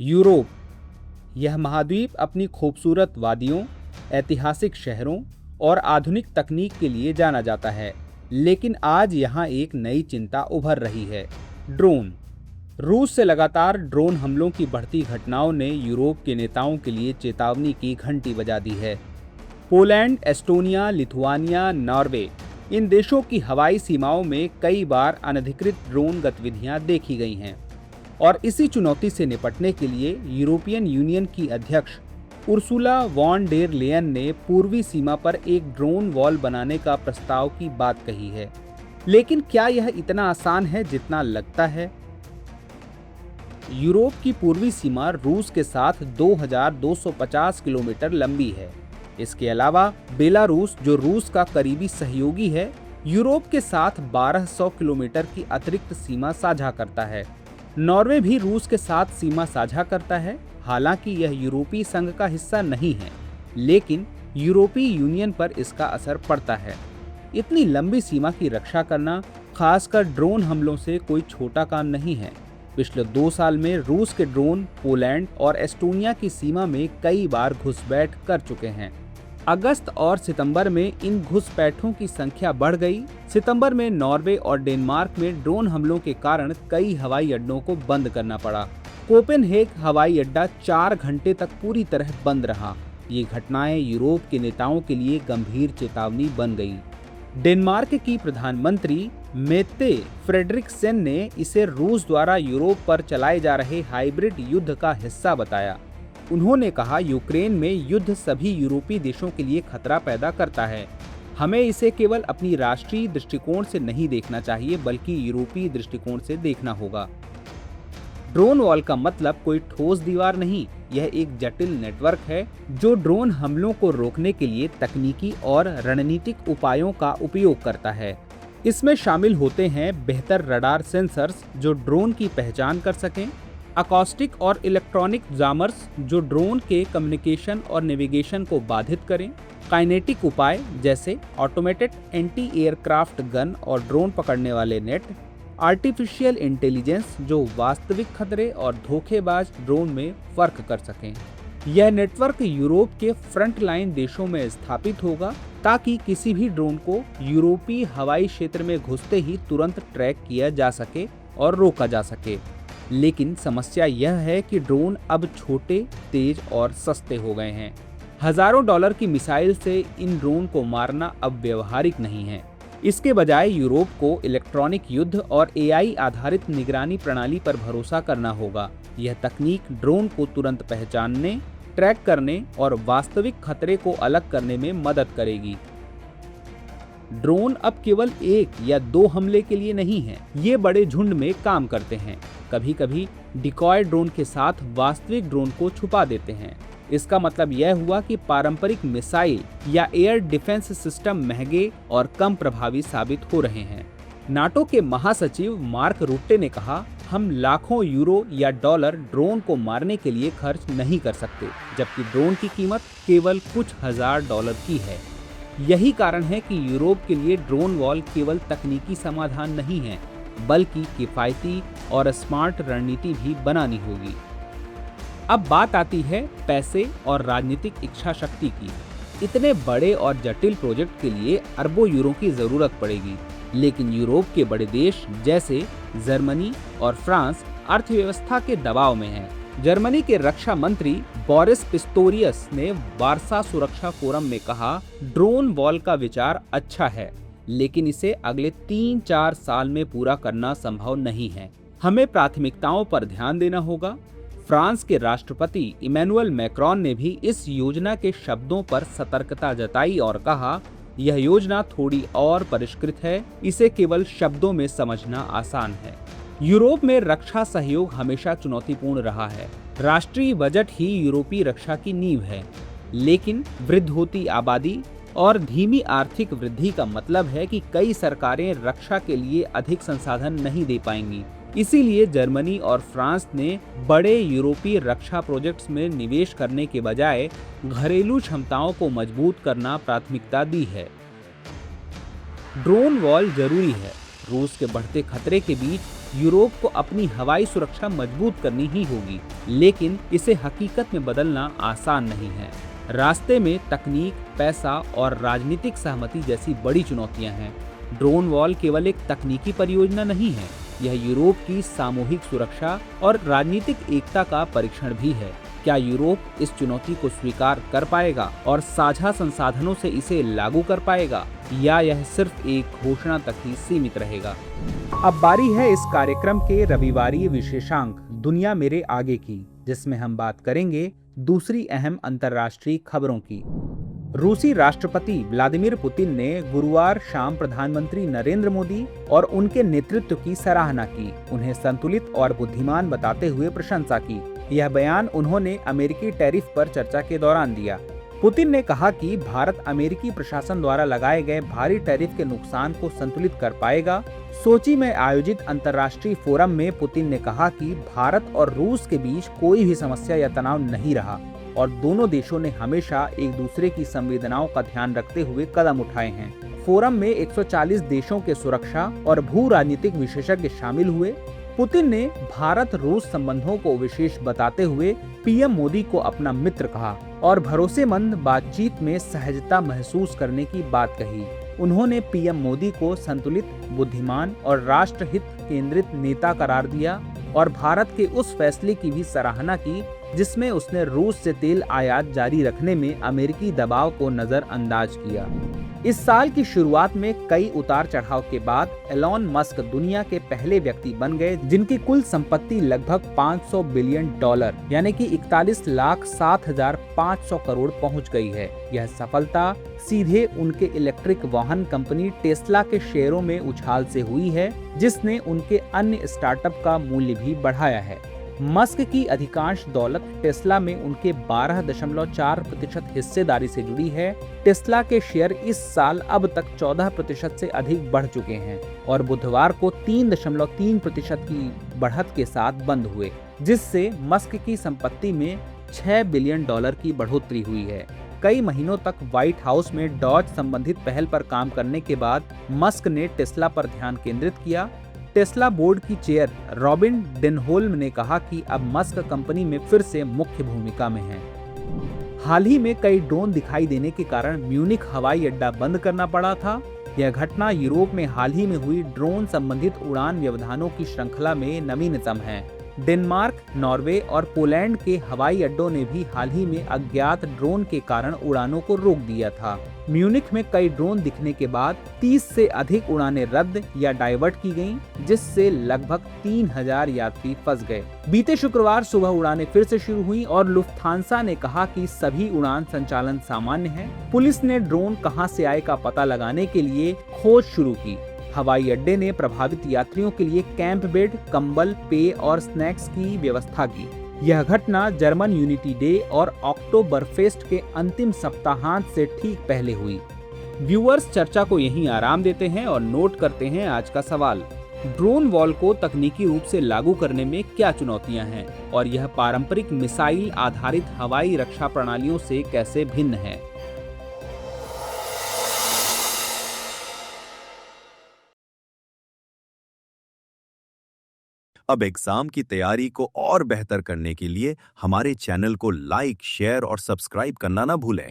Europe. यह महाद्वीप अपनी खूबसूरत वादियों, ऐतिहासिक शहरों और आधुनिक तकनीक के लिए जाना जाता है, लेकिन आज यहाँ एक नई चिंता उभर रही है, ड्रोन। रूस से लगातार ड्रोन हमलों की बढ़ती घटनाओं ने यूरोप के नेताओं के लिए चेतावनी की घंटी बजा दी है। पोलैंड, एस्टोनिया, लिथुआनिया, नॉर्वे, इन देशों की हवाई सीमाओं में कई बार अनधिकृत ड्रोन गतिविधियां देखी गई हैं और इसी चुनौती से निपटने के लिए यूरोपियन यूनियन की अध्यक्ष उर्सुला वॉन डेर लेयन ने पूर्वी सीमा पर एक ड्रोन वॉल बनाने का प्रस्ताव की बात कही है। लेकिन क्या यह इतना आसान है जितना लगता है? यूरोप की पूर्वी सीमा रूस के साथ 2250 किलोमीटर लंबी है। इसके अलावा बेलारूस, जो रूस का करीबी सहयोगी है, यूरोप के साथ 1200 किलोमीटर की अतिरिक्त सीमा साझा करता है। नॉर्वे भी रूस के साथ सीमा साझा करता है। हालांकि यह यूरोपीय संघ का हिस्सा नहीं है, लेकिन यूरोपीय यूनियन पर इसका असर पड़ता है। इतनी लंबी सीमा की रक्षा करना, खासकर ड्रोन हमलों से, कोई छोटा काम नहीं है। पिछले 2 साल में रूस के ड्रोन पोलैंड और एस्टोनिया की सीमा में कई बार घुसपैठ कर चुके हैं। अगस्त और सितंबर में इन घुसपैठों की संख्या बढ़ गई। सितंबर में नॉर्वे और डेनमार्क में ड्रोन हमलों के कारण कई हवाई अड्डों को बंद करना पड़ा। कोपेनहेग हवाई अड्डा 4 घंटे तक पूरी तरह बंद रहा। ये घटनाएं यूरोप के नेताओं के लिए गंभीर चेतावनी बन गई। डेनमार्क की प्रधानमंत्री मेत्ते फ्रेडरिक्सेन ने इसे रूस द्वारा यूरोप पर चलाए जा रहे हाइब्रिड युद्ध का हिस्सा बताया। उन्होंने कहा, यूक्रेन में युद्ध सभी यूरोपीय देशों के लिए खतरा पैदा करता है। हमें इसे केवल अपनी राष्ट्रीय दृष्टिकोण से नहीं देखना चाहिए, बल्कि यूरोपीय दृष्टिकोण से देखना होगा। ड्रोन वॉल का मतलब कोई ठोस दीवार नहीं, यह एक जटिल नेटवर्क है जो ड्रोन हमलों को रोकने के लिए तकनीकी और रणनीतिक उपायों का उपयोग करता है। इसमें शामिल होते हैं बेहतर रडार सेंसर्स जो ड्रोन की पहचान कर सकें, अकॉस्टिक और इलेक्ट्रॉनिक जामर्स जो ड्रोन के कम्युनिकेशन और नेविगेशन को बाधित करें, काइनेटिक उपाय जैसे ऑटोमेटेड एंटी एयरक्राफ्ट गन और ड्रोन पकड़ने वाले नेट, आर्टिफिशियल इंटेलिजेंस जो वास्तविक खतरे और धोखेबाज ड्रोन में फर्क कर सकें। यह नेटवर्क यूरोप के फ्रंट लाइन देशों में स्थापित होगा ताकि किसी भी ड्रोन को यूरोपीय हवाई क्षेत्र में घुसते ही तुरंत ट्रैक किया जा सके और रोका जा सके। लेकिन समस्या यह है कि ड्रोन अब छोटे, तेज और सस्ते हो गए हैं। हजारों डॉलर की मिसाइल से इन ड्रोन को मारना अब व्यवहारिक नहीं है। इसके बजाय यूरोप को इलेक्ट्रॉनिक युद्ध और एआई आधारित निगरानी प्रणाली पर भरोसा करना होगा। यह तकनीक ड्रोन को तुरंत पहचानने, ट्रैक करने और वास्तविक खतरे को अलग करने में मदद करेगी। ड्रोन अब केवल 1 या 2 हमले के लिए नहीं है, ये बड़े झुंड में काम करते हैं। कभी कभी डिकॉय ड्रोन के साथ वास्तविक ड्रोन को छुपा देते हैं। इसका मतलब यह हुआ कि पारंपरिक मिसाइल या एयर डिफेंस सिस्टम महंगे और कम प्रभावी साबित हो रहे हैं। नाटो के महासचिव मार्क रुट्टे ने कहा, हम लाखों यूरो या डॉलर ड्रोन को मारने के लिए खर्च नहीं कर सकते, जबकि ड्रोन की कीमत केवल कुछ हजार डॉलर की है। यही कारण है कि यूरोप के लिए ड्रोन वॉल केवल तकनीकी समाधान नहीं है, बल्कि किफायती और स्मार्ट रणनीति भी बनानी होगी। अब बात आती है पैसे और राजनीतिक इच्छा शक्ति की। इतने बड़े और जटिल प्रोजेक्ट के लिए अरबों यूरो की जरूरत पड़ेगी, लेकिन यूरोप के बड़े देश जैसे जर्मनी और फ्रांस अर्थव्यवस्था के दबाव में हैं। जर्मनी के रक्षा मंत्री बोरिस पिस्टोरियस ने वार्सा सुरक्षा फोरम में कहा, ड्रोन वॉल का विचार अच्छा है, लेकिन इसे अगले 3-4 साल में पूरा करना संभव नहीं है। हमें प्राथमिकताओं पर ध्यान देना होगा। फ्रांस के राष्ट्रपति इमैनुअल मैक्रोन ने भी इस योजना के शब्दों पर सतर्कता जताई और कहा, यह योजना थोड़ी और परिष्कृत है, इसे केवल शब्दों में समझना आसान है। यूरोप में रक्षा सहयोग हमेशा चुनौतीपूर्ण रहा है। राष्ट्रीय बजट ही यूरोपीय रक्षा की नींव है, लेकिन वृद्धि होती आबादी और धीमी आर्थिक वृद्धि का मतलब है कि कई सरकारें रक्षा के लिए अधिक संसाधन नहीं दे पाएंगी। इसीलिए जर्मनी और फ्रांस ने बड़े यूरोपीय रक्षा प्रोजेक्ट्स में निवेश करने के बजाय घरेलू क्षमताओं को मजबूत करना प्राथमिकता दी है। ड्रोन वॉल जरूरी है। रूस के बढ़ते खतरे के बीच यूरोप को अपनी हवाई सुरक्षा मजबूत करनी ही होगी, लेकिन इसे हकीकत में बदलना आसान नहीं है। रास्ते में तकनीक, पैसा और राजनीतिक सहमति जैसी बड़ी चुनौतियां हैं। ड्रोन वॉल केवल एक तकनीकी परियोजना नहीं है, यह यूरोप की सामूहिक सुरक्षा और राजनीतिक एकता का परीक्षण भी है। क्या यूरोप इस चुनौती को स्वीकार कर पाएगा और साझा संसाधनों से इसे लागू कर पाएगा, या यह सिर्फ एक घोषणा तक ही सीमित रहेगा? अब बारी है इस कार्यक्रम के रविवारी विशेषांक दुनिया मेरे आगे की, जिसमें हम बात करेंगे दूसरी अहम अंतर्राष्ट्रीय खबरों की। रूसी राष्ट्रपति व्लादिमीर पुतिन ने गुरुवार शाम प्रधानमंत्री नरेंद्र मोदी और उनके नेतृत्व की सराहना की, उन्हें संतुलित और बुद्धिमान बताते हुए प्रशंसा की। यह बयान उन्होंने अमेरिकी टैरिफ पर चर्चा के दौरान दिया। पुतिन ने कहा कि भारत अमेरिकी प्रशासन द्वारा लगाए गए भारी टैरिफ के नुकसान को संतुलित कर पाएगा। सोची में आयोजित अंतर्राष्ट्रीय फोरम में पुतिन ने कहा कि भारत और रूस के बीच कोई भी समस्या या तनाव नहीं रहा और दोनों देशों ने हमेशा एक दूसरे की संवेदनाओं का ध्यान रखते हुए कदम उठाए हैं। फोरम में 140 देशों के सुरक्षा और भू राजनीतिक विशेषज्ञ शामिल हुए। पुतिन ने भारत रूस संबंधों को विशेष बताते हुए पीएम मोदी को अपना मित्र कहा और भरोसेमंद बातचीत में सहजता महसूस करने की बात कही। उन्होंने पीएम मोदी को संतुलित, बुद्धिमान और राष्ट्रहित केंद्रित नेता करार दिया और भारत के उस फैसले की भी सराहना की जिसमें उसने रूस से तेल आयात जारी रखने में अमेरिकी दबाव को नजरअंदाज किया। इस साल की शुरुआत में कई उतार चढ़ाव के बाद एलॉन मस्क दुनिया के पहले व्यक्ति बन गए जिनकी कुल संपत्ति लगभग $500 बिलियन यानी कि 41,07,500 करोड़ पहुंच गई है। यह सफलता सीधे उनके इलेक्ट्रिक वाहन कंपनी टेस्ला के शेयरों में उछाल से हुई है, जिसने उनके अन्य स्टार्टअप का मूल्य भी बढ़ाया है। मस्क की अधिकांश दौलत टेस्ला में उनके 12.4% हिस्सेदारी से जुड़ी है। टेस्ला के शेयर इस साल अब तक 14% से अधिक बढ़ चुके हैं और बुधवार को 3.3% की बढ़त के साथ बंद हुए, जिससे मस्क की संपत्ति में $6 बिलियन की बढ़ोतरी हुई है। कई महीनों तक व्हाइट हाउस में डॉज संबंधित पहल पर काम करने के बाद मस्क ने टेस्ला पर ध्यान केंद्रित किया। टेस्ला बोर्ड की चेयर रॉबिन डेनहोल्म ने कहा कि अब मस्क कंपनी में फिर से मुख्य भूमिका में है। हाल ही में कई ड्रोन दिखाई देने के कारण म्यूनिख हवाई अड्डा बंद करना पड़ा था। यह घटना यूरोप में हाल ही में हुई ड्रोन संबंधित उड़ान व्यवधानों की श्रृंखला में नवीनतम है। डेनमार्क, नॉर्वे और पोलैंड के हवाई अड्डों ने भी हाल ही में अज्ञात ड्रोन के कारण उड़ानों को रोक दिया था। म्यूनिख में कई ड्रोन दिखने के बाद 30 से अधिक उड़ानें रद्द या डाइवर्ट की गईं, जिससे लगभग 3000 यात्री फंस गए। बीते शुक्रवार सुबह उड़ानें फिर से शुरू हुई और लुफ्थांसा ने कहा कि सभी उड़ान संचालन सामान्य है। पुलिस ने ड्रोन कहां से आए का पता लगाने के लिए खोज शुरू की। हवाई अड्डे ने प्रभावित यात्रियों के लिए कैंप बेड, कंबल, पेय और स्नैक्स की व्यवस्था की। यह घटना जर्मन यूनिटी डे और अक्टोबरफेस्ट के अंतिम सप्ताहांत से ठीक पहले हुई। व्यूअर्स चर्चा को यहीं आराम देते हैं और नोट करते हैं आज का सवाल। ड्रोन वॉल को तकनीकी रूप से लागू करने में क्या चुनौतियां हैं और यह पारंपरिक मिसाइल आधारित हवाई रक्षा प्रणालियों से कैसे भिन्न है? अब एग्जाम की तैयारी को और बेहतर करने के लिए हमारे चैनल को लाइक, शेयर और सब्सक्राइब करना ना भूलें।